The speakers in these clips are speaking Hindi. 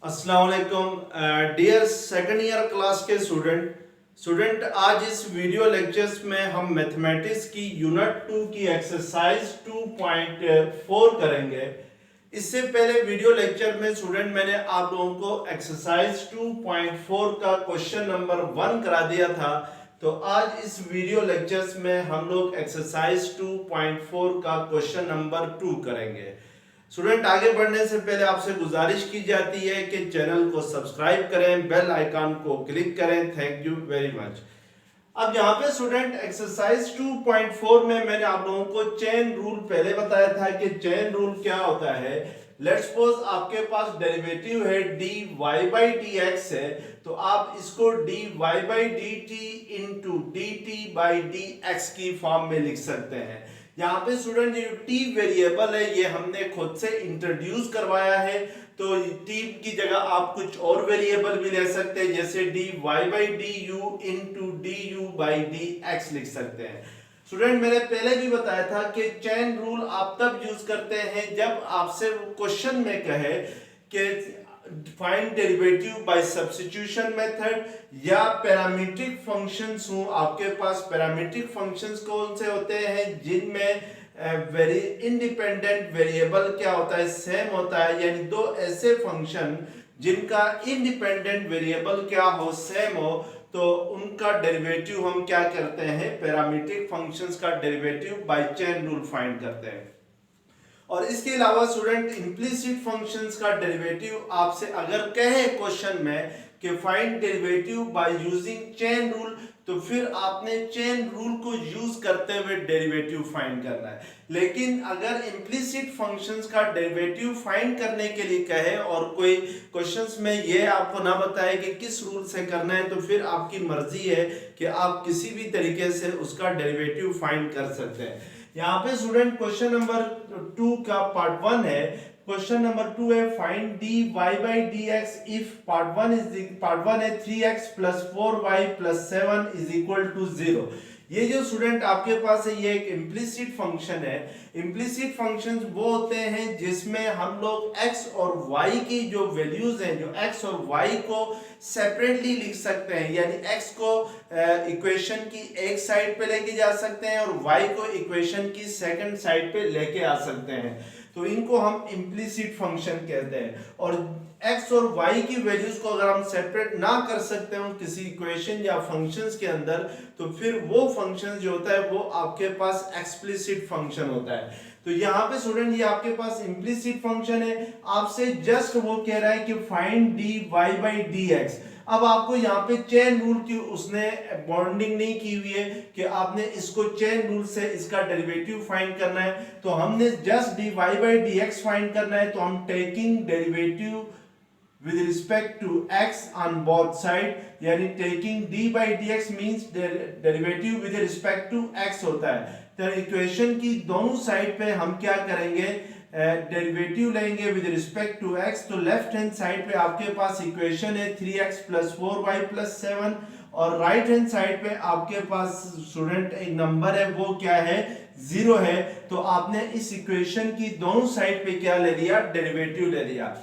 अस्सलाम वालेकुम डियर सेकंड ईयर क्लास के स्टूडेंट आज इस वीडियो लेक्चर्स में हम मैथमेटिक्स की यूनिट 2 की एक्सरसाइज 2.4 करेंगे। इससे पहले वीडियो लेक्चर में स्टूडेंट मैंने आप लोगों को एक्सरसाइज 2.4 का क्वेश्चन नंबर 1 करा दिया था। तो आज इस वीडियो लेक्चर्स में हम लोग एक्सरसाइज 2.4 का क्वेश्चन नंबर 2 करेंगे। स्टूडेंट आगे बढ़ने से पहले आपसे गुजारिश की जाती है कि चैनल को सब्सक्राइब करें, बेल आइकन को क्लिक करें। Thank you very much. अब यहाँ पे स्टूडेंट एक्सरसाइज 2.4 में मैंने आप लोगों को चेन रूल पहले बताया था कि चेन रूल क्या होता है। लेट्स सपोज आपके पास डेरिवेटिव है dy बाई dx है, तो आप इसको dy by dt into dt by dx की फॉर्म में लिख सकते हैं। यहाँ पे स्टूडेंट ये t वेरिएबल है, ये हमने खुद से इंट्रोड्यूस करवाया है। तो t की जगह आप कुछ और वेरिएबल भी ले सकते हैं, जैसे dy by du into du by dx लिख सकते हैं। स्टूडेंट मैंने पहले भी बताया था कि चेन रूल आप तब यूज करते हैं जब आपसे क्वेश्चन में कहे कि find derivative by substitution method या पैरामीट्रिक फंक्शंस हो। आपके पास पैरामीट्रिक फंक्शंस कौन से होते हैं जिनमें वेरी इंडिपेंडेंट वेरिएबल क्या होता है, सेम होता है, यानी दो ऐसे फंक्शन जिनका इंडिपेंडेंट वेरिएबल क्या हो, सेम हो, तो उनका डेरिवेटिव हम क्या करते हैं, पैरामीट्रिक फंक्शंस का derivative by chain rule find करते हैं। और इसके अलावा स्टूडेंट इंप्लिसिट फंक्शंस का डेरिवेटिव आपसे अगर कहे क्वेश्चन में कि find derivative by using chain rule, तो फिर आपने चेन रूल को यूज करते हुए डेरिवेटिव फाइंड करना है। लेकिन अगर इंप्लिसिट फंक्शंस का डेरिवेटिव फाइंड करने के लिए कहे और कोई क्वेश्चंस में ये आपको ना बताए कि किस रूल से करना है, तो फिर आपकी मर्जी है कि आप किसी भी तरीके से उसका डेरिवेटिव फाइंड कर सकते हैं। यहाँ पे स्टूडेंट क्वेश्चन नंबर 2 का पार्ट 1 है। क्वेश्चन नंबर 2 है find dy by dx if part 1 है 3x plus 4y plus 7 is equal to 0। ये जो स्टूडेंट आपके पास है ये एक इम्प्लिसिट फंक्शन है। इम्प्लिसिट फंक्शंस वो होते हैं जिसमें हम लोग x और y की जो वैल्यूज हैं, जो x और y को सेपरेटली लिख सकते हैं, यानी x को इक्वेशन की एक साइड पे लेके जा सकते हैं और y को इक्वेशन की सेकंड साइड पे लेके आ सकते हैं। तो इनको हम इम्प्लिसिट फंक्शन कहते हैं। और x और y की वैल्यूज को अगर हम सेपरेट ना कर सकते हो किसी इक्वेशन या फंक्शंस के अंदर, तो फिर वो फंक्शन जो होता है वो आपके पास एक्सप्लिसिट फंक्शन होता है। तो यहाँ पे स्टूडेंट ये आपके पास इम्प्लिसिट फंक्शन है, आपसे जस्ट वो कह रहा है कि फाइंड dy बाई dx। अब आपको यहाँ पे चेन रूल की उसने बॉन्डिंग नहीं की हुई है कि आपने इसको चेन रूल से इसका डेरिवेटिव फाइंड करना है, तो हमने just dy by dx find करना है। तो हम taking derivative with respect to x on both side, यानी taking d by dx means derivative with respect to x होता है। तो इक्वेशन की दोनों साइड पे हम क्या करेंगे, डेरिवेटिव लेंगे विद रिस्पेक्ट टू x। तो लेफ्ट हैंड साइड पे आपके पास इक्वेशन है 3x प्लस 4y प्लस 7, और राइट हैंड साइड पे आपके पास स्टूडेंट एक नंबर है, वो क्या है, 0 है। तो आपने इस इक्वेशन की दोनों साइड पे क्या ले लिया, डेरिवेटिव ले लिया।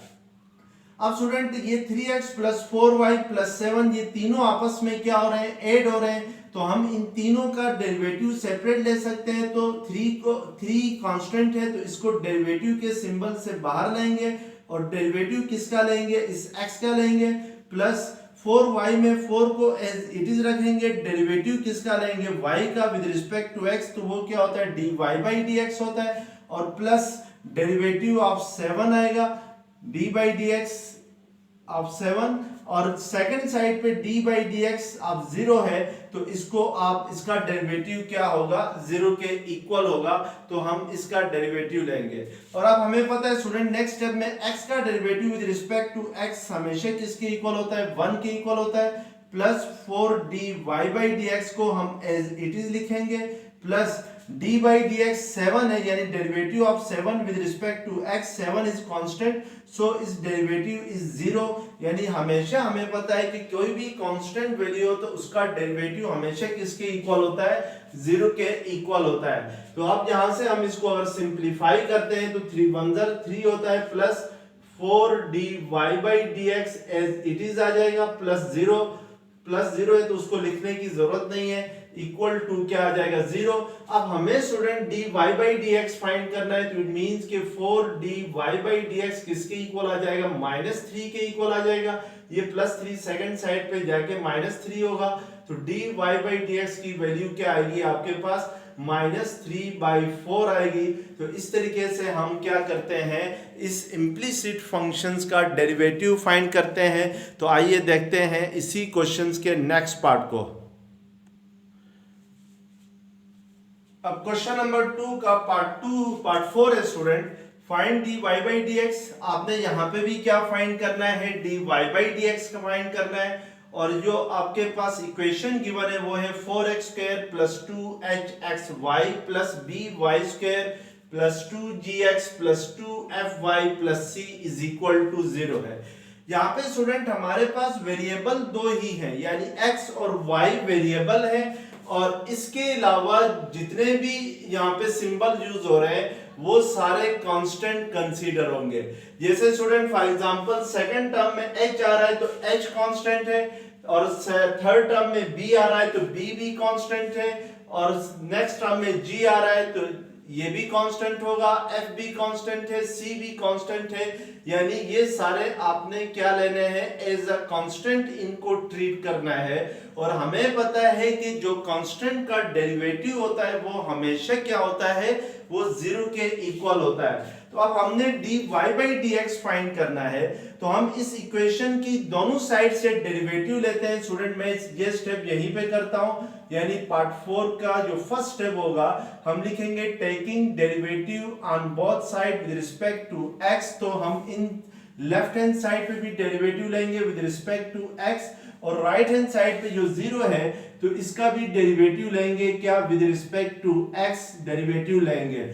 अब स्टूडेंट ये 3x प्लस 4y प्लस 7 ये तीनों आपस में क्या हो रहे हैं, ऐड हो रहे हैं। तो हम इन तीनों का डेरिवेटिव सेपरेट ले सकते हैं। तो 3 कांस्टेंट है, तो इसको डेरिवेटिव के सिंबल से बाहर लेंगे और डेरिवेटिव किसका लेंगे, इस x का लेंगे, प्लस 4y में 4 को एज इट इज रखेंगे, डेरिवेटिव किसका लेंगे, y का विद रिस्पेक्ट टू x। तो वो क्या होता है, dy बाई dx होता है, और प्लस डेरिवेटिव ऑफ 7 आएगा, d बाई dx ऑफ 7, और सेकंड साइड पे d बाई dx ऑफ 0 है। तो इसको आप इसका डेरिवेटिव क्या होगा, 0 के इक्वल होगा। तो हम इसका डेरिवेटिव लेंगे। और अब हमें पता है स्टूडेंट नेक्स्ट स्टेप में x का derivative with respect to x हमेशा किसके इक्वल होता है, 1 के इक्वल होता है। प्लस 4dy बाई dx को हम एज इट इज लिखेंगे, प्लस d by dx 7 है, यानी derivative of 7 with respect to x, 7 is constant, so इस डेरिवेटिव इज 0। यानी हमेशा हमें पता है कि कोई भी कांस्टेंट वैल्यू हो तो उसका डेरिवेटिव हमेशा किसके इक्वल होता है, 0 के इक्वल होता है। तो अब यहां से हम इसको अगर सिंप्लीफाई करते हैं तो 3 1 3 होता है plus 4dy/dx as it is आ जाएगा प्लस 0 है तो उसको लिखने की जरूरत नहीं है, इक्वल टू क्या आ जाएगा 0। अब हमें स्टूडेंट dy/dx फाइंड करना है तो इट मींस कि 4dy/dx किसके इक्वल आ जाएगा, -3 के इक्वल आ जाएगा। ये +3 सेकंड साइड पे जाके -3 होगा तो dy/dx की वैल्यू क्या आएगी आपके पास, -3/4 आएगी। तो इस तरीके से हम क्या करते हैं, इस इम्प्लिसिट फंक्शंस का डेरिवेटिव फाइंड करते हैं। तो आइए देखते हैं इसी क्वेश्चंस के नेक्स्ट पार्ट को। अब क्वेश्चन नंबर 2 का पार्ट 4 है स्टूडेंट, फाइंड dy/dx। आपने यहाँ पे भी क्या फाइंड करना है, dy/dx का फाइंड करना है। और जो आपके पास इक्वेशन गिवन है वो है 4x² + 2hxy + by² + 2gx + 2fy + c = 0 है। यहाँ पे स्टूडेंट हमारे पास वेरिएबल दो ही हैं, यानी x और y वेरिएबल है और इसके अलावा जितने भी यहाँ पे सिंबल यूज हो रहे हैं वो सारे कांस्टेंट कंसीडर होंगे। जैसे student for example second term में h आ रहा है तो h कांस्टेंट है, और थर्ड टर्म में b आ रहा है तो b भी कांस्टेंट है, और नेक्स्ट टर्म में g आ रहा है तो ये भी कांस्टेंट होगा, f भी कांस्टेंट है, c भी कांस्टेंट है। यानी ये सारे आपने क्या लेने हैं, एज अ कांस्टेंट इनको ट्रीट करना है। और हमें पता है कि जो कांस्टेंट का डेरिवेटिव होता है वो हमेशा क्या होता है, वो 0 के इक्वल होता है। तो अब हमने dy/dx फाइंड करना है तो हम इस इक्वेशन की दोनों साइड से डेरिवेटिव लेते हैं। स्टूडेंट मैं ये स्टेप यहीं पे करता हूं, यानी पार्ट 4 का जो फर्स्ट स्टेप होगा हम लिखेंगे taking derivative on both side with respect to x। तो हम इन लेफ्ट हैंड साइड पे भी डेरिवेटिव लेंगे विद रिस्पेक्ट टू x, और राइट हैंड साइड पे जो 0 है तो इसका भी डेरिवेटिव लेंगे क्या, with respect to x derivative लेंगे।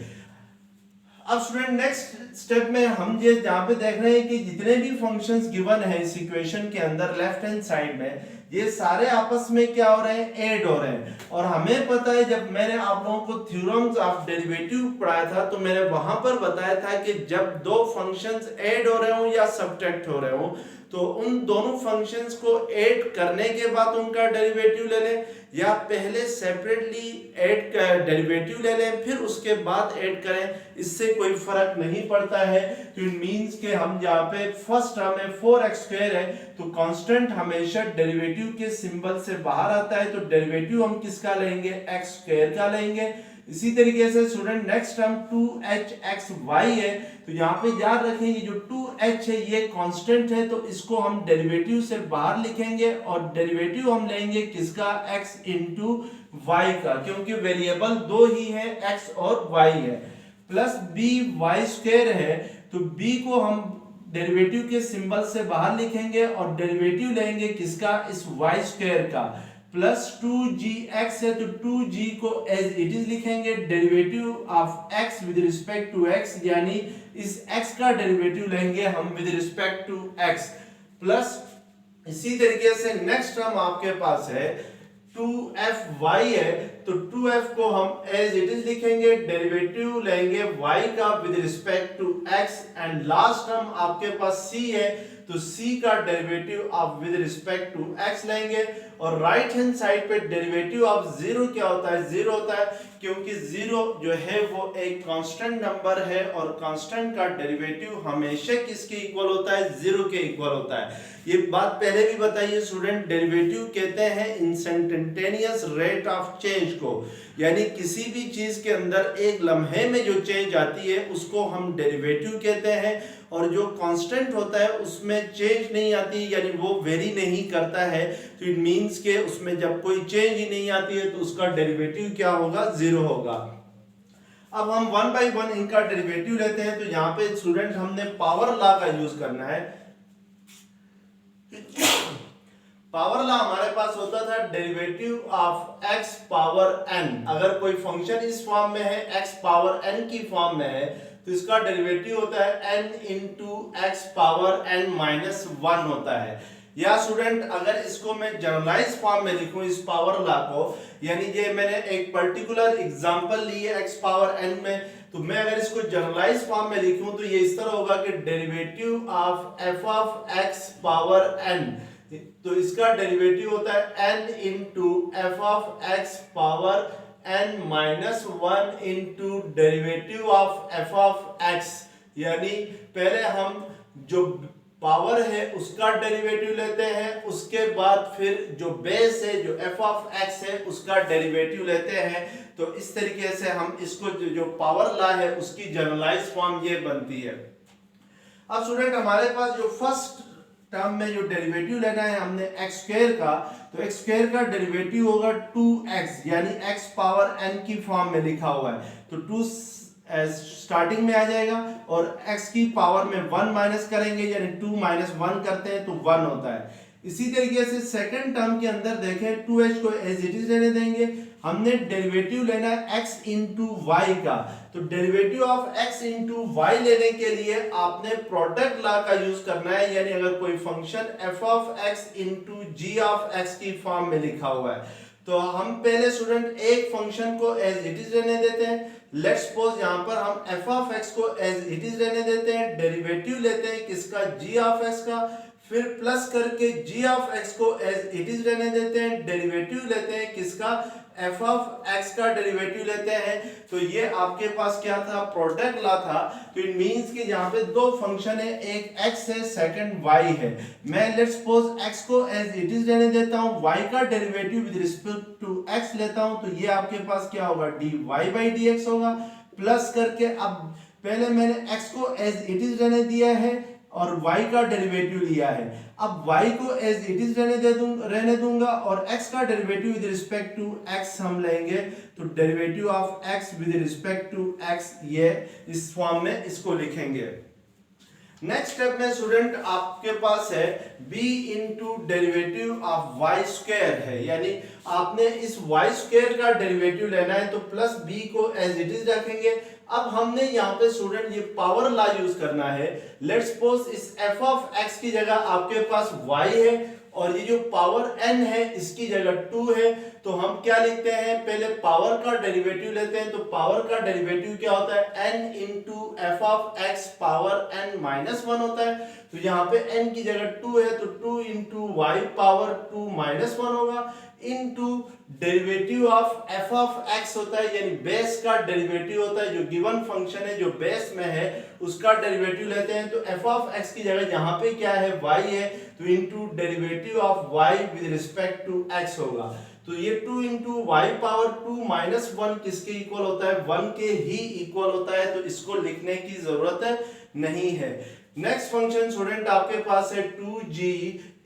अब स्टूडेंट नेक्स्ट स्टेप में हम ये जहां पे देख रहे हैं कि जितने भी फंक्शंस गिवन है इस इक्वेशन के अंदर लेफ्ट हैंड साइड में, ये सारे आपस में क्या हो रहे हैं, ऐड हो रहे हैं। और हमें पता है जब मैंने आप लोगों को थ्योरम्स ऑफ डेरिवेटिव पढ़ाया था तो मैंने वहां पर बताया था कि जब दो फंक्शंस ऐड हो रहे हो या सब्ट्रैक्ट हो रहे हो तो उन दोनों फंक्शंस को ऐड करने के बाद उनका डेरिवेटिव ले लें, या पहले सेपरेटली ऐड का डेरिवेटिव ले लें फिर उसके बाद ऐड करें, इससे कोई फर्क नहीं पड़ता है। तो इट मींस कि हम यहाँ पे फर्स्ट टर्म में 4x² है तो कांस्टेंट हमेशा डेरिवेटिव के सिंबल से बाहर आता है, तो डेरिवेटिव हम किसका लेंगे, x² का लेंगे। इसी तरीके से स्टूडेंट नेक्स्ट टर्म 2hxy है तो यहाँ पे याद रखेंगे जो 2h है ये कांस्टेंट है तो इसको हम डेरिवेटिव से बाहर लिखेंगे और डेरिवेटिव हम लेंगे किसका, x into y का, क्योंकि वेरिएबल दो ही है x और y है। प्लस by² है तो b को हम डेरिवेटिव के सिंबल से बाहर लिखेंगे और डेरिवेटिव लेंगे किसका, इस y² का। प्लस 2gx है तो 2g को एज इट इज लिखेंगे, derivative of x with respect to x, यानी इस x का डेरिवेटिव लेंगे हम with respect to x। Plus इसी तरीके से नेक्स्ट टर्म आपके पास है 2fy है तो 2f को हम एज इट इज लिखेंगे, डेरिवेटिव लेंगे y का with respect to x। And last term आपके पास c है तो c का डेरिवेटिव आप विद रिस्पेक्ट टू x लेंगे। और राइट हैंड साइड पे डेरिवेटिव ऑफ 0 क्या होता है, 0 होता है, क्योंकि 0 जो है वो एक कांस्टेंट नंबर है और कांस्टेंट का डेरिवेटिव हमेशा किसके इक्वल होता है, 0 के इक्वल होता है। ये बात पहले भी बताइए स्टूडेंट, डेरिवेटिव कहते हैं इंस्टेंटेनियस रेट ऑफ चेंज को, यानी किसी भी चीज के अंदर एक लम्हे में जो चेंज आती है उसको हम डेरिवेटिव कहते हैं, और जो कांस्टेंट होता है उसमें चेंज नहीं आती यानी वो वेरी नहीं करता है, तो इट मींस के उसमें जब कोई चेंज ही नहीं आती है तो उसका डेरिवेटिव क्या होगा, 0 होगा। अब हम 1 by 1 इनका डेरिवेटिव लेते हैं तो यहाँ पे स्टूडेंट हमने पावर लॉ का यूज करना है। पावर लॉ हमारे पास होता था derivative of x power n, अगर कोई फंक्शन इस फॉर्म में है x पावर n की फॉर्म में है तो इसका डेरिवेटिव होता है n into x power n minus 1 होता है। या स्टूडेंट अगर इसको मैं जनरलाइज फॉर्म में लिखूं इस पावर लॉ को, यानी ये मैंने एक पर्टिकुलर एग्जांपल ली है x पावर n में, तो मैं अगर इसको जनरलाइज फॉर्म में लिखूं तो ये इस तरह होगा कि derivative of f of x power n, तो इसका डेरिवेटिव होता है n into F of x power n minus 1 into derivative of f of x, यानी पहले हम जो पावर है उसका डेरिवेटिव लेते हैं, उसके बाद फिर जो बेस है जो f ऑफ x है उसका डेरिवेटिव लेते हैं। तो इस तरीके से हम इसको जो पावर लॉ है उसकी जनरलाइज फॉर्म ये बनती है। अब स्टूडेंट हमारे पास जो फर्स्ट टर्म में जो डेरिवेटिव लेना है हमने x स्क्वायर का, तो x स्क्वायर का डेरिवेटिव होगा 2x, यानी x पावर n की फॉर्म में लिखा हुआ है, तो 2 स्टार्टिंग में आ जाएगा और x की पावर में 1 माइनस करेंगे, यानी 2 माइनस 1 करते हैं तो 1 होता है। इसी तरीके से सेकंड टर्म के अंदर देखें 2h को एज इट इज रहने देंगे, हमने डेरिवेटिव लेना है x इंटू वाई का, तो derivative of x into y लेने के लिए आपने प्रोडक्ट लॉ का यूज करना है, यानी अगर कोई function f of x into g of x की फॉर्म में लिखा हुआ है तो हम पहले स्टूडेंट एक फंक्शन को एज इट इज रहने देते हैं। लेट्स सपोज यहां पर हम f ऑफ x को एज इट इज रहने देते हैं, डेरिवेटिव लेते हैं किसका, g ऑफ x का, फिर प्लस करके g ऑफ x को एज इट इज रहने देते हैं, डेरिवेटिव लेते हैं किसका, f ऑफ x का डेरिवेटिव लेते हैं। तो ये आपके पास क्या था, प्रोडक्ट लॉ था। तो इट मींस कि यहाँ पे दो फंक्शन है, एक x है सेकंड y है। मैं लेट्स सपोज x को एज इट इज रहने देता हूँ, y का derivative with respect to x लेता हूँ, तो ये आपके पास क्या होगा, dy बाई dx होगा, प्लस करके अब पहले मैंने x को एज इट इज रहने दिया है और y का डेरिवेटिव लिया है, अब y को एज इट इज रहने दूंगा और x का derivative with respect to x हम लेंगे, तो derivative of x with respect to x ये इस फॉर्म में इसको लिखेंगे। नेक्स्ट स्टेप में स्टूडेंट आपके पास है b into derivative of y square है, यानी आपने इस वाई स्क्वायर का डेरिवेटिव लेना है, तो प्लस b को एज इट इज रखेंगे। अब हमने यहाँ पे स्टूडेंट ये पावर लॉ यूज करना है। लेट्स सपोज इस f ऑफ x की जगह आपके पास y है और ये जो पावर n है इसकी जगह 2 है, तो हम क्या लिखते हैं, पहले पावर का डेरिवेटिव लेते हैं, तो पावर का डेरिवेटिव क्या होता है, n into F of x power n minus 1 होता है। तो यहाँ पे n की जगह 2 है, तो 2 इंटू वाई पावर 2 माइनस 1 होगा, into derivative of f of x होता है, यानी बेस का डेरिवेटिव होता है, जो गिवन फंक्शन है जो बेस में है उसका डेरिवेटिव लेते हैं। तो f ऑफ x की जगह यहाँ पे क्या है, y है, तो into derivative of y with respect to x होगा। तो ये 2 इंटू वाई पावर 2 माइनस 1 किसके इक्वल होता है, 1 के ही इक्वल होता है, तो इसको लिखने की जरूरत नहीं है। नेक्स्ट फंक्शन स्टूडेंट आपके पास है 2g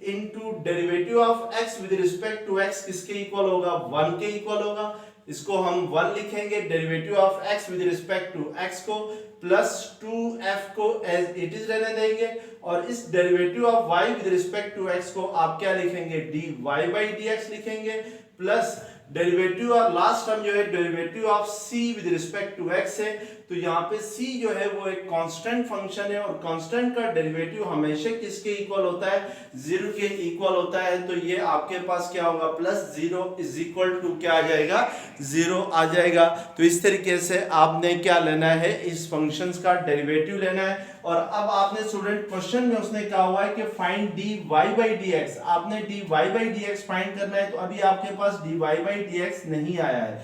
into derivative of x with respect to x किसके इक्वल होगा, 1 के इक्वल होगा, इसको हम 1 लिखेंगे, derivative of x with respect to x को, प्लस 2f को एज इट इज रहने देंगे और इस derivative of y with respect to x को आप क्या लिखेंगे, dy बाई dx लिखेंगे, plus derivative of last term जो है derivative of c with respect to x है, तो यहाँ पे c जो है वो एक कांस्टेंट फंक्शन है और कांस्टेंट का डेरिवेटिव हमेशा किसके इक्वल होता है, 0 के इक्वल होता है। तो ये आपके पास क्या होगा, प्लस 0 इज इक्वल टू क्या आ जाएगा, 0 आ जाएगा। तो इस तरीके से आपने क्या लेना है, इस फंक्शंस का डेरिवेटिव लेना है। और अब आपने स्टूडेंट क्वेश्चन में उसने कहा हुआ है कि फाइंड dy बाई dx, आपने dy बाई dx फाइंड करना है, तो अभी आपके पास dy बाई dx नहीं आया है,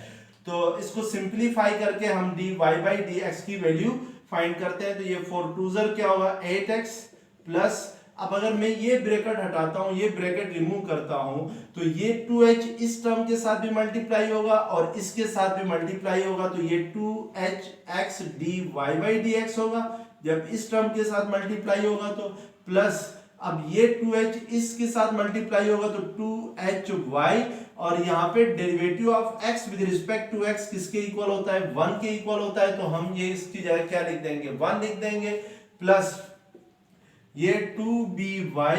तो इसको सिंपलीफाई करके हम dy बाई dx की वैल्यू फाइंड करते हैं। तो ये 4 2 क्या होगा, 8x प्लस, अब अगर मैं ये ब्रैकेट हटाता हूं, ये ब्रैकेट रिमूव करता हूं, तो ये 2h इस टर्म के साथ भी मल्टीप्लाई होगा और इसके साथ भी मल्टीप्लाई होगा, तो ये 2hx dy बाई dx होगा। जब इस टर्म के साथ मल्टीप्लाई होगा तो प्लस, अब ये 2h इसके साथ मल्टीप्लाई होगा तो 2hy, और यहाँ पे derivative of x with respect to x किसके इक्वल होता है, 1 के इक्वल होता है, तो हम ये इसकी जगह क्या लिख देंगे, 1 लिख देंगे, प्लस ये 2by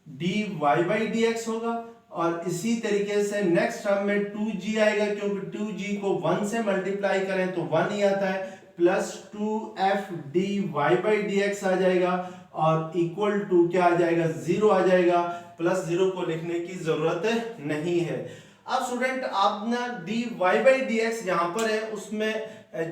dy बाई dx होगा। और इसी तरीके से नेक्स्ट टर्म में 2g आएगा, क्योंकि 2g को 1 से मल्टीप्लाई करें तो 1 ही आता है, plus 2f dy by dx आ जाएगा। और इक्वल टू क्या आ जाएगा, 0 आ जाएगा, प्लस 0 को लिखने की जरूरत नहीं है। अब स्टूडेंट आप ना dy बाई डी एक्स यहाँ पर है, उसमें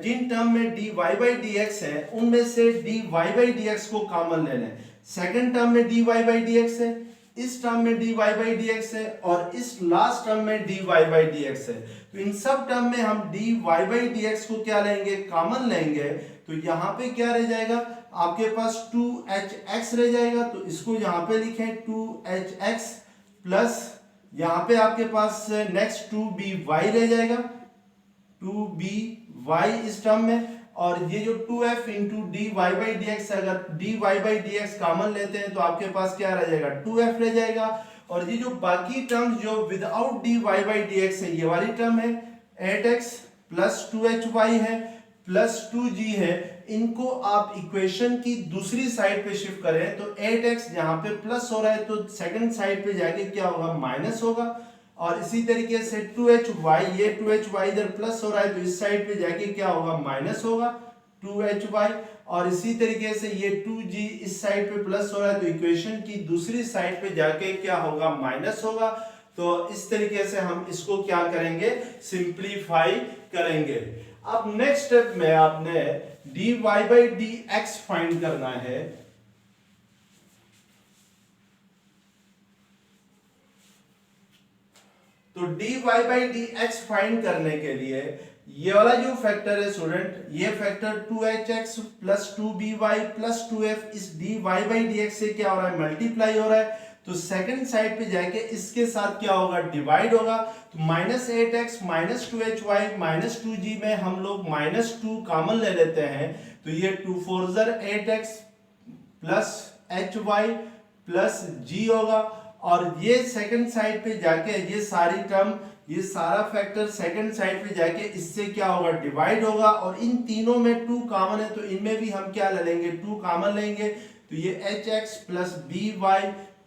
जिन टर्म में dy बाई डी एक्स है उनमें से dy बाई डी एक्स को कॉमन लेना है। सेकंड टर्म में dy बाई डी एक्स है, इस टर्म में dy बाई डी एक्स है और इस लास्ट टर्म में dy बाई डी एक्स है। तो इन सब टर्म में हम dy बाई डी एक्स को क्या लेंगे, कॉमन लेंगे। तो यहाँ पे क्या रह जाएगा आपके पास 2hx रह जाएगा, तो इसको यहाँ पे लिखें 2hx प्लस यहाँ पे आपके पास नेक्स्ट 2by रह जाएगा, 2by इस टर्म में, और ये जो 2f into dy by d x, अगर dy by d x common लेते हैं तो आपके पास क्या रह जाएगा, 2f रह जाएगा। और ये जो बाकी टर्म्स जो without dy by d x है, ये वाली टर्म है 8x प्लस 2hy है प्लस 2g है, इनको आप इक्वेशन की दूसरी साइड पे शिफ्ट करें तो 8x यहाँ पे प्लस हो रहा है तो सेकंड साइड पे जाके क्या होगा, माइनस होगा। और इसी तरीके से 2hy, ये 2hy इधर प्लस हो रहा है तो इस साइड पे जाके क्या होगा, माइनस होगा 2hy। और इसी तरीके से ये 2g इस साइड पे प्लस हो रहा है तो इक्वेशन की दूसरी साइड पे जाके क्या होगा, माइनस होगा। तो इस तरीके से हम इसको क्या करेंगे, सिंप्लीफाई करेंगे। अब नेक्स्ट स्टेप में आपने dy by d x find करना है। तो dy by d x find करने के लिए ये वाला जो फैक्टर है स्टूडेंट, ये factor 2hx plus 2by plus 2f इस dy बाई डी एक्स से क्या हो रहा है, मल्टीप्लाई हो रहा है। तो सेकंड साइड पे जाके इसके साथ क्या होगा, डिवाइड होगा। तो -8x minus 2hy minus 2g में हम लोग -2 कॉमन ले लेते हैं, तो ये 2 4 8x plus hy plus g होगा। और ये सेकंड साइड पे जाके ये सारी टर्म, ये सारा फैक्टर सेकंड साइड पे जाके इससे क्या होगा, डिवाइड होगा। और इन तीनों में 2 कॉमन है तो इनमें भी हम क्या ले लेंगे, 2 कॉमन लेंगे। तो ये hx plus by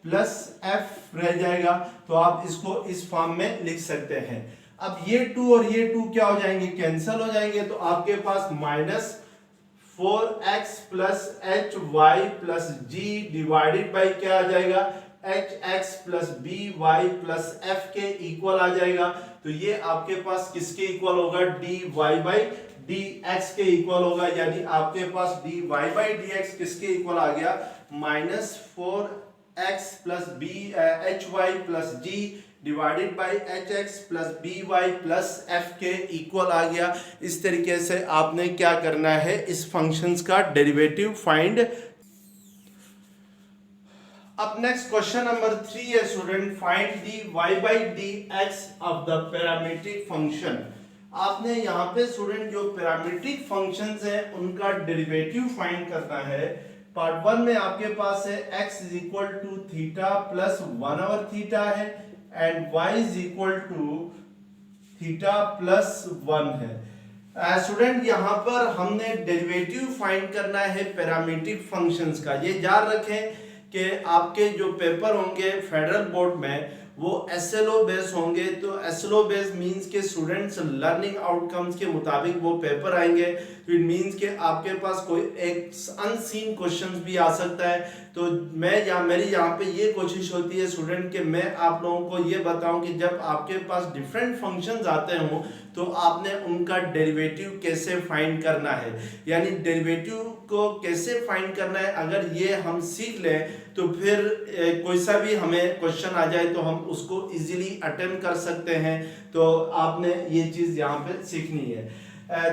plus f रह जाएगा। तो आप इसको इस फॉर्म में लिख सकते हैं। अब ये 2 और ये 2 क्या हो जाएंगे, कैंसिल हो जाएंगे। तो आपके पास -4x plus hy plus g divided by क्या आ जाएगा, hx plus by plus f के इक्वल आ जाएगा। तो ये आपके पास किसके इक्वल होगा, dy बाई dx के इक्वल होगा। यानी आपके पास dy बाई dx किसके इक्वल आ गया, -4x plus hy plus g divided by hx plus by plus f के इक्वल आ गया। इस तरीके से आपने क्या करना है, इस फंक्शंस का डेरिवेटिव फाइंड। अब नेक्स्ट क्वेश्चन नंबर 3 है student, find dy by dx of the parametric function. आपने यहाँ पे स्टूडेंट जो पैरामीट्रिक फंक्शंस हैं उनका डेरिवेटिव फाइंड करना है। पार्ट 1 में आपके पास है x is equal to theta plus 1/थीटा है and y is equal to theta plus 1 है। स्टूडेंट यहाँ पर हमने डेरिवेटिव फाइंड करना है पैरामीट्रिक फंक्शंस का। ये याद रखें कि आपके जो पेपर होंगे फेडरल बोर्ड में वो SLO बेस होंगे। तो SLO बेस मींस के स्टूडेंट्स लर्निंग आउटकम्स के मुताबिक वो पेपर आएंगे। तो इट मींस के आपके पास कोई एक अनसीन क्वेश्चंस भी आ सकता है। तो मेरी यहाँ पे ये कोशिश होती है स्टूडेंट कि मैं आप लोगों को ये बताऊं कि जब आपके पास डिफरेंट फंक्शंस आते हों तो आपने उनका डेरिवेटिव कैसे फाइंड करना है, यानी डेरिवेटिव को कैसे फाइंड करना है। अगर ये हम सीख लें तो फिर कोई सा भी हमें क्वेश्चन आ जाए तो हम उसको इजीली अटेम्प्ट कर सकते हैं। तो आपने ये चीज़ यहाँ पे सीखनी है।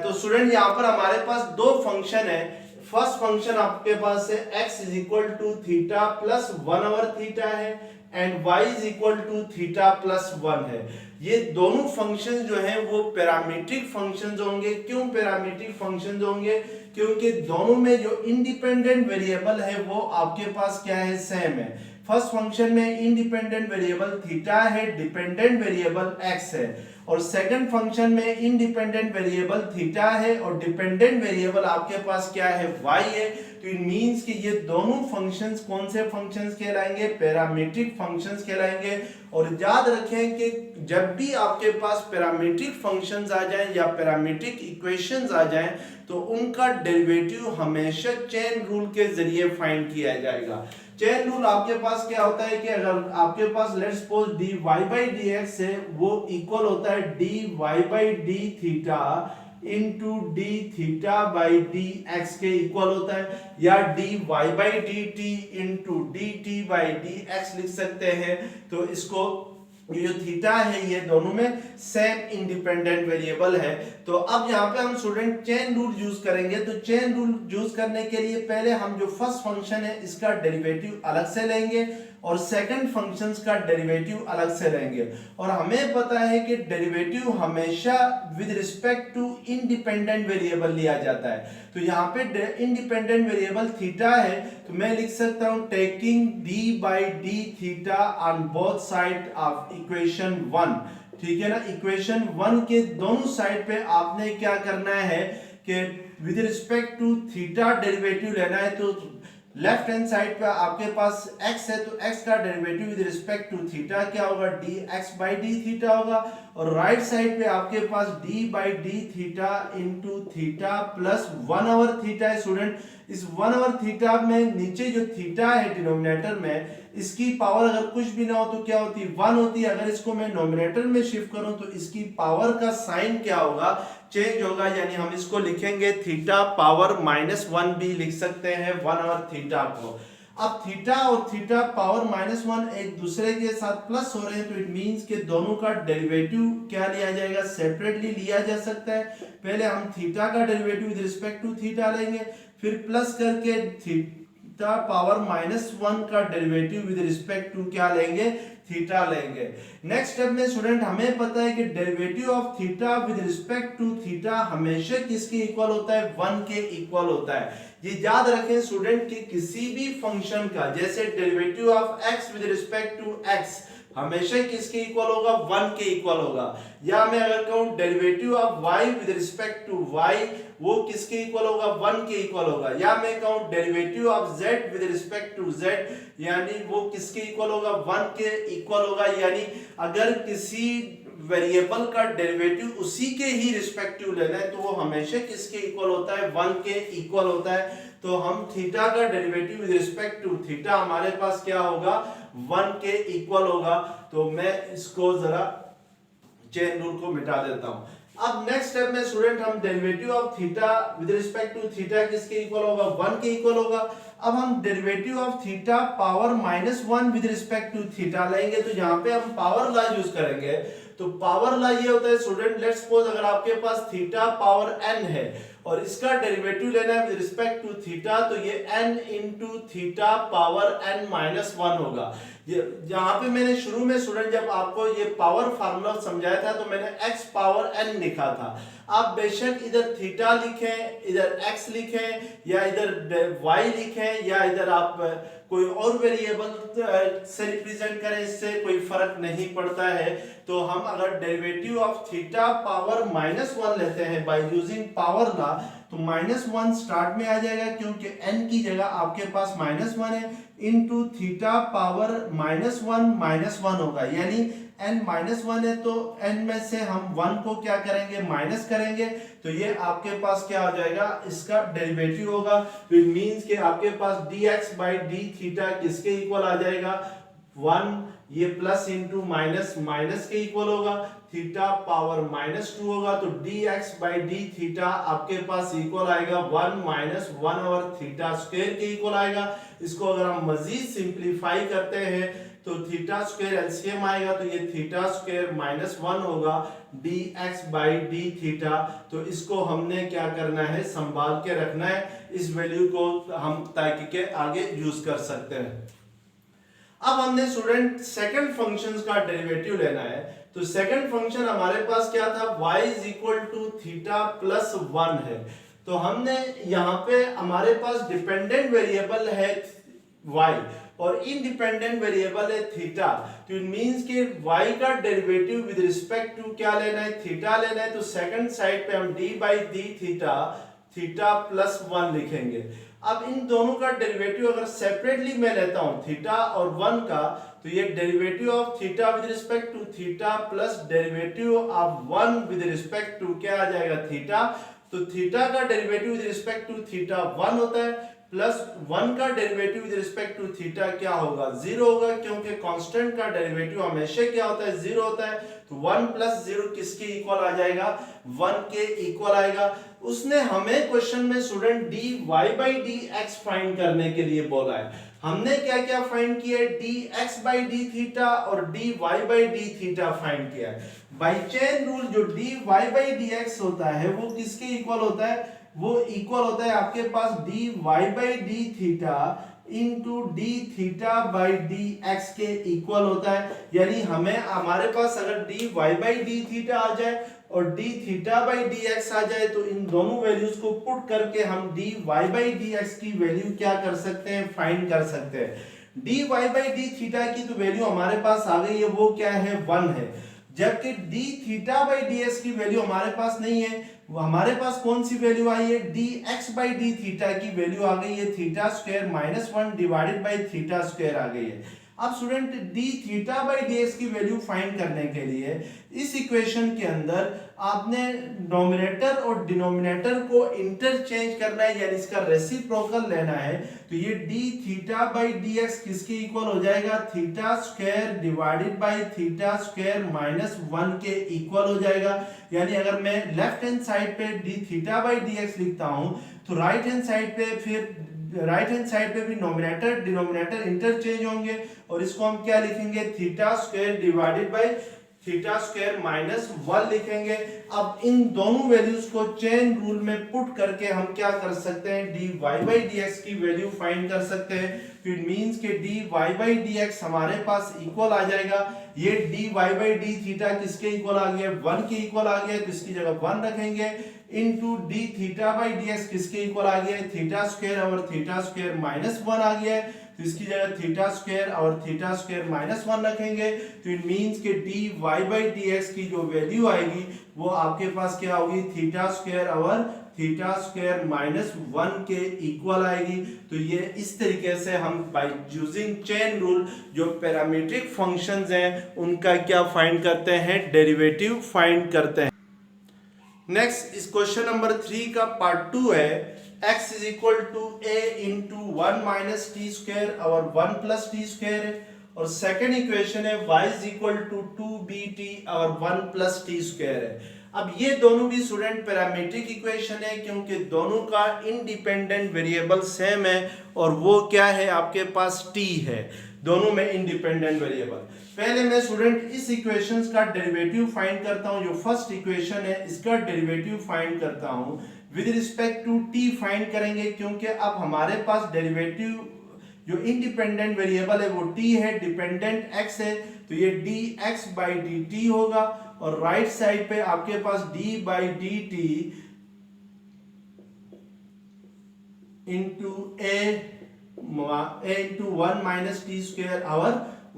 तो स्टूडेंट यहाँ पर हमारे पास दो फंक्शन है। फर्स्ट फंक्शन आपके पास है x is equal to theta plus 1/थीटा है and y is equal to theta plus 1 है। ये दोनों फंक्शन जो हैं वो पैरामीट्रिक फंक्शंस होंगे। क्यों पैरामीट्रिक फंक्शंस होंगे? क्योंकि दोनों में जो इंडिपेंडेंट वेरिएबल है वो आपके पास क्या है, सेम है। फर्स्ट फंक्शन में इंडिपेंडेंट वेरिएबल थीटा है, डिपेंडेंट वेरिएबल x है। और सेकंड फंक्शन में इंडिपेंडेंट वेरिएबल थीटा है और डिपेंडेंट वेरिएबल आपके पास क्या है, y है। तो इट मींस कि ये दोनों फंक्शंस कौन से फंक्शंस कहलाएंगे, पैरामीट्रिक फंक्शंस कहलाएंगे। और याद रखें कि जब भी आपके पास पैरामीट्रिक फंक्शंस आ जाएं या पैरामीट्रिक इक्वेशंस आ जाएं तो उनका डेरिवेटिव हमेशा चेन रूल के जरिए फाइंड किया जाएगा। चेन रूल आपके पास क्या होता है कि अगर आपके पास let's suppose dy by d x है, वो इक्वल होता है dy by d theta into d theta by d x के इक्वल होता है, या dy by d t into d t by d x लिख सकते हैं। तो इसको ये जो थीटा है ये दोनों में सेम इंडिपेंडेंट वेरिएबल है। तो अब यहाँ पे हम स्टूडेंट चेन रूल यूज करेंगे। तो चेन रूल यूज करने के लिए पहले हम जो फर्स्ट फंक्शन है इसका डेरिवेटिव अलग से लेंगे और सेकंड फंक्शंस का डेरिवेटिव अलग से लेंगे। और हमें पता है कि डेरिवेटिव हमेशा with respect to independent variable लिया जाता है। तो यहाँ पे इंडिपेंडेंट वेरिएबल थीटा है, तो मैं लिख सकता हूँ taking D by d theta on both side of equation 1। ठीक है ना, इक्वेशन 1 के दोनों साइड पे आपने क्या करना है कि with respect to theta derivative लेना है। तो लेफ्ट हैंड साइड पे आपके पास x है, तो x का derivative with respect to theta क्या होगा, dx बाई डी थीटा होगा। और राइट साइड पे आपके पास d by d theta into theta plus 1 over theta है। स्टूडेंट इस 1 ओवर थीटा में नीचे जो थीटा है डिनोमिनेटर में, इसकी पावर अगर कुछ भी ना हो तो क्या होती है, 1 होती है। अगर इसको मैं नोमिनेटर में शिफ्ट करूं तो इसकी पावर का साइन क्या होगा, चेंज होगा। यानी हम इसको लिखेंगे थीटा पावर -1 भी लिख सकते हैं 1 ओवर थीटा को। अब थीटा और थीटा पावर -1 एक दूसरे के साथ प्लस हो रहे हैं, तो इट मींस कि दोनों का डेरिवेटिव क्या लिया जाएगा, सेपरेटली लिया जा सकता है। पहले हम थीटा का derivative with respect to theta लेंगे, फिर प्लस करके थीटा पावर -1 का डेरिवेटिव विद रिस्पेक्ट टू क्या लेंगे, थीटा लेंगे। नेक्स्ट स्टेप में स्टूडेंट हमें पता है कि derivative of theta with respect to theta हमेशा किसके इक्वल होता है, 1 के इक्वल होता है। ये याद रखें स्टूडेंट कि किसी भी फंक्शन का जैसे derivative of x with respect to x हमेशा किसके इक्वल होगा, 1 के इक्वल होगा। या मैं अगर कहूं derivative of y with respect to y, वो किसके इक्वल होगा, 1 के इक्वल होगा। या मैं कहूं derivative of z with respect to z, यानी वो किसके इक्वल होगा, 1 के इक्वल होगा। यानी अगर किसी वेरिएबल का डेरिवेटिव उसी के ही रिस्पेक्टिव लेना है तो वो हमेशा किसके इक्वल होता है, 1 के इक्वल होता है। तो हम थीटा का derivative with respect to theta हमारे पास क्या होगा, 1 के इक्वल होगा। तो मैं इसको जरा चेन रूल को मिटा देता हूं। अब नेक्स्ट स्टेप में स्टूडेंट हम derivative of theta with respect to theta किसके इक्वल होगा, 1 के इक्वल होगा। अब हम derivative of theta power -1 with respect to theta लेंगे, तो यहाँ पे हम पावर लॉ यूज करेंगे। तो पावर लॉ ये होता है स्टूडेंट, लेट्स सपोज अगर आपके पास थीटा पावर n है और इसका डेरिवेटिव लेना है विद रिस्पेक्ट टू थीटा, तो ये n into theta power n-1 होगा। यहाँ पे मैंने शुरू में स्टूडेंट जब आपको ये पावर फार्मूला समझाया था तो मैंने x पावर n लिखा था। आप बेशक इधर थीटा लिखें, इधर x लिखें, या इधर y लिखें, या इधर आप कोई और वेरिएबल से रिप्रेजेंट करें, इससे कोई फर्क नहीं पड़ता है। तो हम अगर डेरिवेटिव ऑफ थीटा पावर -1 लेते हैं बाय यूजिंग पावर लॉ, तो -1 स्टार्ट में आ जाएगा क्योंकि n की जगह आपके पास -1 है, इनटू थीटा पावर -1 होगा। यानी n -1 है तो n में से हम 1 को क्या करेंगे, माइनस करेंगे, तो ये आपके पास क्या हो जाएगा, इसका डेरिवेटिव होगा। तो इट मींस कि आपके पास dx बाई डी थीटा किसके इक्वल आ जाएगा, 1, ये प्लस इंटू माइनस माइनस के इक्वल होगा, थीटा पावर -2 होगा। तो dx बाई डी थीटा आपके पास इक्वल आएगा 1 - 1 ओवर थीटा स्क्वायर के इक्वल आएगा। इसको अगर हम मजीद सिंप्लीफाई करते हैं तो थीटा स्क्वायर एलसीएम आएगा, तो ये थीटा स्क्वायर -1 होगा dx बाई डी थीटा। तो इसको हमने क्या करना है, संभाल के रखना है, इस वैल्यू को हम ताकि के आगे यूज कर सकते हैं। अब हमने स्टूडेंट सेकंड फंक्शंस का डेरिवेटिव लेना है। तो सेकंड फंक्शन हमारे पास क्या था, y is equal to theta plus 1 है। तो हमने यहाँ पे हमारे पास डिपेंडेंट वेरिएबल है y और इंडिपेंडेंट वेरिएबल है थीटा। तो इट मींस कि y का डेरिवेटिव विद रिस्पेक्ट टू क्या लेना है, थीटा लेना है। तो सेकंड साइड पे हम d by d theta theta plus 1 लिखेंगे। अब इन दोनों का डेरिवेटिव अगर सेपरेटली मैं लेता हूं थीटा और 1 का, तो ये derivative of theta with respect to theta plus derivative of 1 with respect to क्या आ जाएगा थीटा। तो थीटा का derivative with respect to theta 1 होता है, प्लस 1 का derivative with respect to theta क्या होगा 0 होगा, क्योंकि कांस्टेंट का डेरिवेटिव हमेशा क्या होता है 0 होता है। तो 1 प्लस 0 किसके इक्वल आ जाएगा 1 के इक्वल आएगा। उसने हमें क्वेश्चन में student dy by dx find करने के लिए बोला है। हमने क्या क्या फाइंड किया है, dx by d थीटा और dy by d theta find किया है। बाय चेन रूल जो dy by dx होता है वो किसके इक्वल होता है, वो इक्वल होता है आपके पास dy by d theta into d theta by d x के इक्वल होता है। यानी हमें हमारे पास अगर d y by d theta आ जाए और d theta by d x आ जाए, तो इन दोनों वैल्यूज को पुट करके हम d y by d x की वैल्यू क्या कर सकते हैं, फाइंड कर सकते हैं। D y by d theta की तो वैल्यू हमारे पास आ गई है, वो क्या है 1 है, जबकि D theta by d x की वैल्यू हमारे पास नहीं है। हमारे पास कौन सी वैल्यू आई है, d x by d theta की वैल्यू आ गई है theta square minus 1 divided by theta square आ गई है। अब student d theta by d x की वैल्यू फाइंड करने के लिए इस इक्वेशन के अंदर आपने नोमिनेटर और डिनोमिनेटर को इंटरचेंज करना है, यानी इसका रेसिप्रोकल लेना है। तो ये D theta by d x किसके इक्वल हो जाएगा, theta square divided by theta square minus 1 के इक्वल हो जाएगा। यानी अगर मैं लेफ्ट हैंड साइड पे D theta by d x लिखता हूं, तो राइट हैंड साइड पे फिर राइट हैंड साइड पे भी नोमिनेटर डिनोमिनेटर इंटरचेंज होंगे और इसको हम क्या लिखेंगे, theta square divided by theta square minus 1 लिखेंगे। अब इन दोनों वैल्यूज को चेन रूल में पुट करके हम क्या कर सकते हैं, d y by d x की वैल्यू फाइंड कर सकते हैं। तो इट मींस के d y by d x हमारे पास इक्वल आ जाएगा, ये d y by d theta किसके इक्वल आ गया, 1 के इक्वल आ गया, तो इसकी जगह 1 रखेंगे, into d theta by d x किसके इक्वल आ गया है, थीटा स्क्वायर और थीटा स्क्वायर माइनस 1 आ गया है, तो इसकी जगह थीटा स्क्वायर और थीटा स्क्वायर माइनस 1 रखेंगे। तो इट मींस के d y by d x की जो वैल्यू आएगी वो आपके पास क्या होगी, थीटा स्क्वायर और थीटा स्क्वायर माइनस 1 के इक्वल आएगी। तो ये इस तरीके से हम बाय यूजिंग चेन रूल जो पैरामीट्रिक फंक्शंस हैं उनका क्या फाइंड करते हैं, डेरिवेटिव फाइंड करते हैं। नेक्स्ट इस क्वेश्चन नंबर 3 का पार्ट 2 है, x is equal to a into 1 minus t square और 1 plus t square है, और सेकेंड इक्वेशन है y is equal to 2bt और 1 plus t square है। अब ये दोनों भी स्टूडेंट पैरामीट्रिक इक्वेशन है, क्योंकि दोनों का इंडिपेंडेंट वेरिएबल सेम है और वो क्या है आपके पास t है, दोनों में इंडिपेंडेंट वेरिएबल। पहले मैं स्टूडेंट इस इक्वेशंस का डेरिवेटिव फाइंड करता हूं। जो फर्स्ट इक्वेशन है इसका डेरिवेटिव फाइंड करता हूं with respect to t find करेंगे, क्योंकि अब हमारे पास डेरिवेटिव जो इंडिपेंडेंट वेरिएबल है वो t है, डिपेंडेंट x है, तो ये dx बाई dt होगा, और राइट साइड पे आपके पास d by dt into a into 1 minus T square और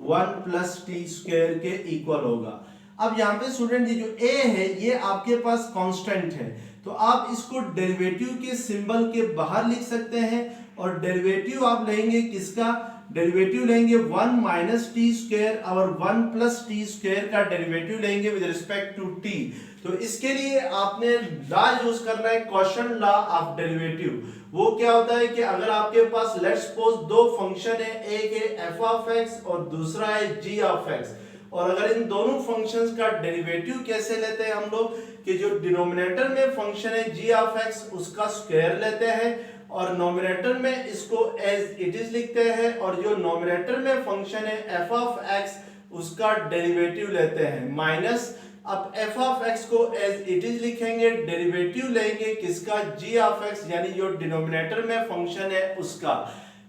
1 प्लस टी स्क्वायर के इक्वल होगा। अब यहाँ पे स्टूडेंट ये जो a है ये आपके पास कांस्टेंट है, तो आप इसको डेरिवेटिव के सिंबल के बाहर लिख सकते हैं, और डेरिवेटिव आप लेंगे किसका, डेरिवेटिव लेंगे 1 माइनस टी स्क्वायर और 1 प्लस टी स्क्वायर का डेरिवेटिव लेंगे विद रिस्पेक्ट टू t। तो इसके लिए आपने लॉ यूज करना है, क्वेश्चन लॉ ऑफ डेरिवेटिव। वो क्या होता है कि अगर आपके पास लेट्स सपोज दो फंक्शन है, एक है f ऑफ x और दूसरा है g ऑफ x, और अगर इन दोनों फंक्शंस का डेरिवेटिव कैसे लेते हैं हम लोग, कि जो डिनोमिनेटर में फंक्शन है g ऑफ x उसका स्क्वायर लेते हैं, और नोमिनेटर में इसको एज इट इज लिखते हैं, और जो नोमिनेटर में फंक्शन है f ऑफ x उसका डेरिवेटिव लेते हैं माइनस। अब f ऑफ x को एज इट इज लिखेंगे, डेरिवेटिव लेंगे किसका, g ऑफ x, यानी जो डिनोमिनेटर में फंक्शन है उसका।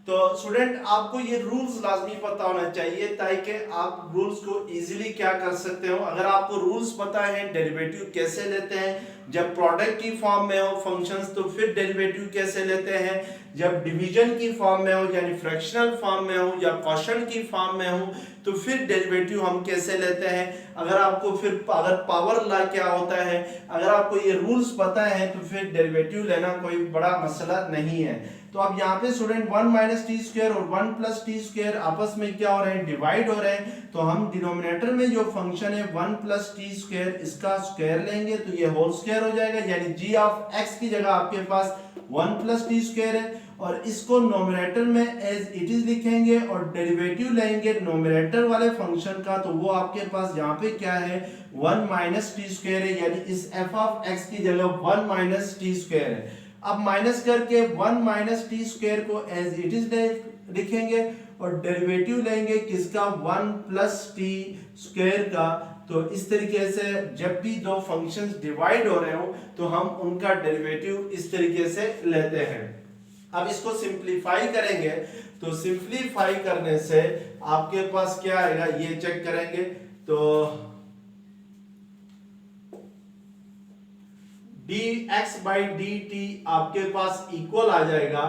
तो स्टूडेंट आपको ये रूल्स लाजमी पता होना चाहिए ताकि आप रूल्स को इजीली क्या कर सकते हो। अगर आपको रूल्स पता है डेरिवेटिव कैसे लेते हैं, जब प्रोडक्ट की फॉर्म में हो फंक्शंस तो फिर डेरिवेटिव कैसे लेते हैं, जब डिवीजन की फॉर्म में हो यानी फ्रैक्शनल फॉर्म में हो या क्वोशंट की फॉर्म में हो तो फिर डेरिवेटिव हम कैसे लेते हैं। अगर आपको फिर अगर पावर लॉ क्या होता है, अगर आपको ये रूल्स पता है तो फिर डेरिवेटिव लेना कोई बड़ा मसला नहीं है। तो तो अब यहाँ पे स्टूडेंट 1 माइनस टी स्क्वायर और 1 प्लस टी स्क्वायर आपस में क्या हो रहे हैं, डिवाइड हो रहे हैं। तो हम डिनोमिनेटर में जो फंक्शन है 1 प्लस टी स्क्वायर, इसका स्क्वायर लेंगे तो ये होल स्क्वायर हो जाएगा, यानी जी ऑफ एक्स की जगह आपके पास 1 प्लस टी स्क्वायर है, और इसको नोमिनेटर में एज इट इज लिखेंगे और डेरिवेटिव लेंगे नोमिनेटर वाले फंक्शन का, तो वो आपके पास यहाँ पे क्या है, 1 माइनस टी स्क्वायर है, यानी इस एफ ऑफ एक्स की जगह 1 माइनस टी स्क्वायर है। अब माइनस करके 1 माइनस टी स्क्वायर को एज इट इज लिखेंगे और डेरिवेटिव लेंगे किसका, 1 प्लस टी स्क्वायर का। तो इस तरीके से जब भी दो फंक्शंस डिवाइड हो रहे हो तो हम उनका डेरिवेटिव इस तरीके से लेते हैं। अब इसको सिंपलीफाई करेंगे तो सिंपलीफाई करने से आपके पास क्या आएगा, ये चेक करेंगे तो dx by dt आपके पास इक्वल आ जाएगा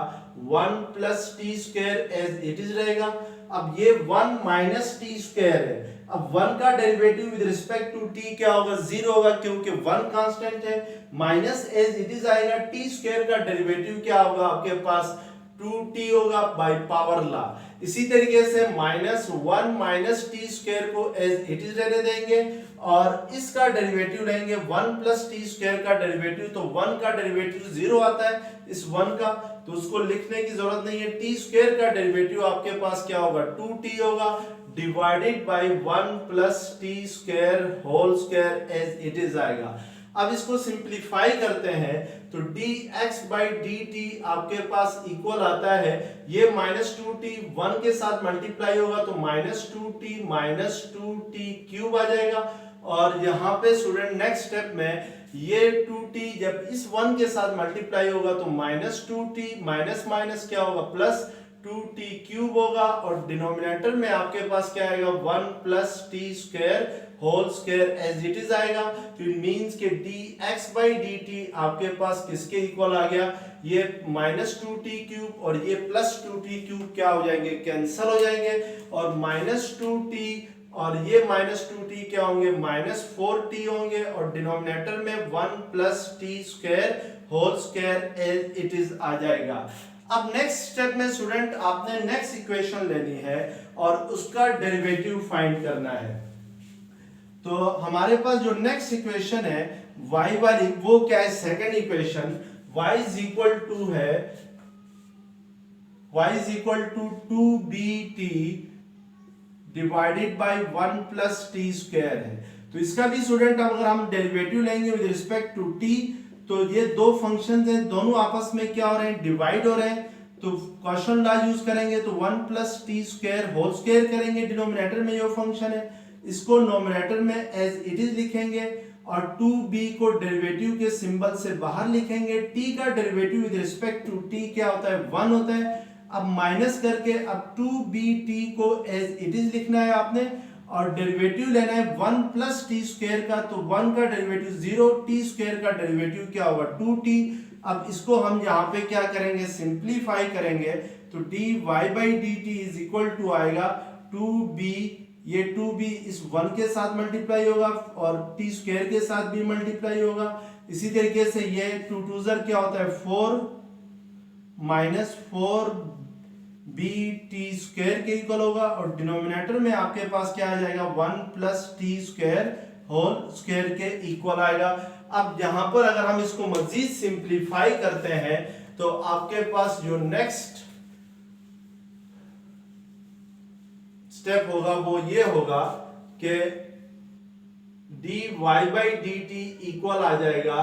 1 plus t square as it is रहेगा। अब ये 1 माइनस टी स्क्वायर है, अब 1 का derivative with respect to t क्या होगा, 0 होगा, क्योंकि 1 कांस्टेंट है। माइनस एज इट इज आएगा, टी स्क्वायर का डेरिवेटिव क्या होगा आपके पास, 2t होगा बाय पावर लॉ। इसी तरीके से -1 माइनस टी स्क्वायर को एज इट इज रहने देंगे और इसका डेरिवेटिव लेंगे 1 प्लस टी स्क्वायर का डेरिवेटिव, तो 1 का डेरिवेटिव 0 आता है इस 1 का, तो उसको लिखने की जरूरत नहीं है। टी स्क्वायर का डेरिवेटिव आपके पास क्या होगा, 2t होगा divided by 1 plus t square whole square as it is आएगा। अब इसको सिंपलीफाई करते हैं तो dx by dt आपके पास इक्वल आता है, ये -2t 1 के साथ मल्टीप्लाई होगा तो -2t क्यूब आ जाएगा, और यहाँ पे स्टूडेंट नेक्स्ट स्टेप में ये 2t जब इस 1 के साथ मल्टीप्लाई होगा तो -2t माइनस माइनस क्या होगा, प्लस 2t क्यूब होगा, और डिनोमिनेटर में आपके पास क्या आएगा, 1 plus t square whole square as it is आएगा। तो इट मींस कि dx by dt आपके पास किसके इक्वल आ गया, ये -2t क्यूब और ये +2t क्यूब क्या हो जाएंगे, कैंसिल हो जाएंगे, और -2t और ये -2t क्या होंगे, -4t होंगे, और डिनोमिनेटर में 1 plus t square whole square as it is आ जाएगा। अब नेक्स्ट स्टेप में स्टूडेंट आपने नेक्स्ट इक्वेशन लेनी है और उसका डेरिवेटिव फाइंड करना है। तो हमारे पास जो नेक्स्ट इक्वेशन है y वाली, वो क्या है, second equation, y is equal to है, y is equal to 2bt divided by 1 plus t square है। तो इसका भी स्टूडेंट अगर हम डेरिवेटिव लेंगे विद रिस्पेक्ट टू t, तो ये दो फंक्शंस हैं, दोनों आपस में क्या हो रहे हैं, डिवाइड हो रहे हैं, तो क्वेश्चन लॉ यूज करेंगे तो 1 plus t square whole square करेंगे डिनोमिनेटर में जो फंक्शन है, इसको नोमिनेटर में एज इट इज लिखेंगे और 2b को डेरिवेटिव के सिंबल से बाहर लिखेंगे। t का derivative with respect to t क्या होता है, 1 होता है। अब माइनस करके अब 2bt को एज इट इज लिखना है आपने, और डेरिवेटिव लेना है 1 प्लस टी स्क्वायर का, तो 1 का डेरिवेटिव 0, टी स्क्वायर का डेरिवेटिव क्या होगा, 2t। अब इसको हम यहाँ पे क्या करेंगे, सिंप्लीफाई करेंगे, तो dy by dt is equal to आएगा 2b, ये 2b इस 1 के साथ मल्टीप्लाई होगा और टी स्क्वायर के साथ भी मल्टीप्लाई होगा। इसी तरीके से ये 2 2 क्या होता है, 4 माइनस 4b टी स्क्वायर के इक्वल होगा, और डिनोमिनेटर में आपके पास क्या आ जाएगा, 1 plus t square whole square के इक्वल आएगा। अब यहां पर अगर हम इसको मजीद सिंप्लीफाई करते हैं तो आपके पास जो नेक्स्ट स्टेप होगा वो ये होगा कि dy by dt इक्वल आ जाएगा,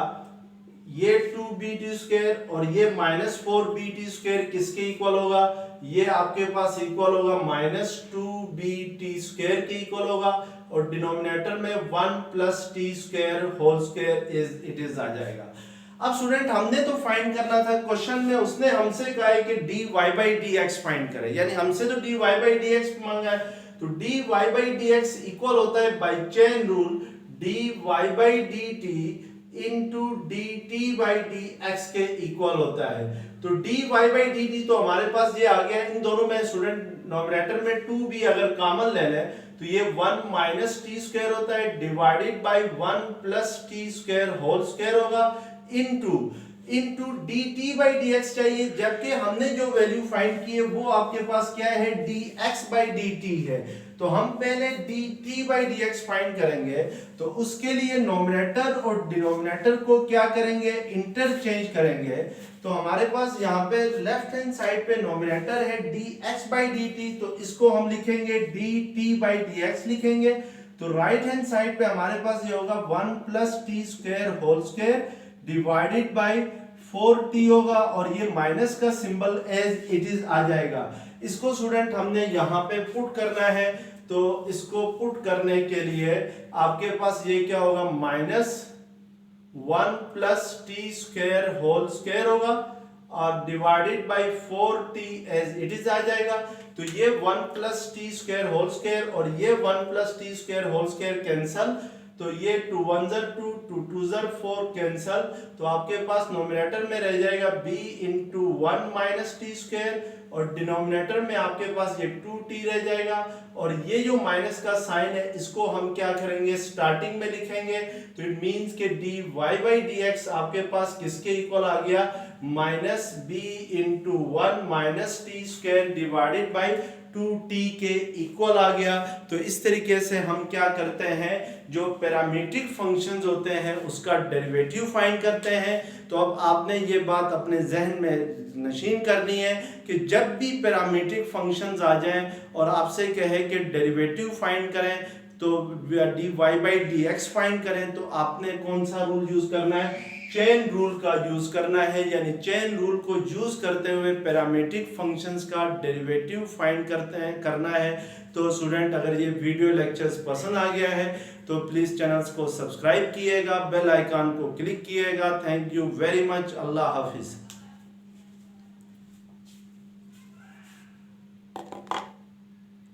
ये 2bt स्क्वायर और ये -4bt स्क्वायर किसके इक्वल होगा, ये आपके पास इक्वल होगा -2bt स्क्वायर के इक्वल होगा, और डिनोमिनेटर में 1 plus t square whole square is it is आ जाएगा। अब स्टूडेंट हमने तो फाइंड करना था, क्वेश्चन में उसने हमसे कहा है कि dy by dx फाइंड करें, यानी हमसे तो dy by dx मांगा है, तो dy by dx इक्वल होता है by chain rule dy by dt into dt by dx के इक्वल होता है। तो dy by dt तो हमारे पास ये आ गया, इन दोनों में स्टूडेंट नोमिनेटर में 2b अगर कॉमन ले लें तो ये 1 माइनस टी स्क्वायर होता है divided by 1 plus t square whole square होगा, into into d t by d x चाहिए, जबकि हमने जो वैल्यू फाइंड की है वो आपके पास क्या है, d x by d T है। तो हम पहले D t by d x find करेंगे, तो उसके लिए नोमिनेटर और डिनोमिनेटर को क्या करेंगे, इंटरचेंज करेंगे। तो हमारे पास यहाँ पे लेफ्ट हैंड साइड पे नोमिनेटर है d x by d T, तो इसको हम लिखेंगे D t by d x लिखेंगे। तो राइट हैंड साइड पे हमारे पास ये होगा 1 plus t square whole square divided by 4t होगा, और ये माइनस का सिंबल एज इट इज आ जाएगा। इसको स्टूडेंट हमने यहाँ पे पुट करना है, तो इसको पुट करने के लिए आपके पास ये क्या होगा, minus 1 plus t square whole square होगा और divided by 4t as it is आ जाएगा। तो ये 1 plus t square whole square और ये 1 plus t square whole square cancel, तो ये 2 1 ज़र 2 2 2 ज़र 4 कैंसल। तो आपके पास नोमिनेटर में रह जाएगा b into 1 minus T square और डिनोमिनेटर में आपके पास ये 2t रह जाएगा। और ये जो माइनस का साइन है इसको हम क्या करेंगे, स्टार्टिंग में लिखेंगे। तो इट मींस के dy बाई dx आपके पास किसके इक्वल आ गया, minus b into 1 minus T square divided by 2t के इक्वल आ गया। तो इस तरीके से हम क्या करते हैं, जो पैरामीट्रिक फंक्शंस होते हैं उसका डेरिवेटिव फाइंड करते हैं। तो अब आपने ये बात अपने जहन में नशीन करनी है कि जब भी पैरामीट्रिक फंक्शंस आ जाएं और आपसे कहे कि डेरिवेटिव फाइंड करें, तो dy बाई dx फाइंड करें, तो आपने कौन सा रूल यूज करना है, चेन रूल का यूज करना है। यानी चेन रूल को यूज करते हुए पैरामीट्रिक फंक्शंस का डेरिवेटिव फाइंड करना है। तो स्टूडेंट अगर ये वीडियो लेक्चर्स पसंद आ गया है तो प्लीज चैनल्स को सब्सक्राइब कीजिएगा, बेल आइकन को क्लिक कीजिएगा। Thank you very much. Allah Hafiz.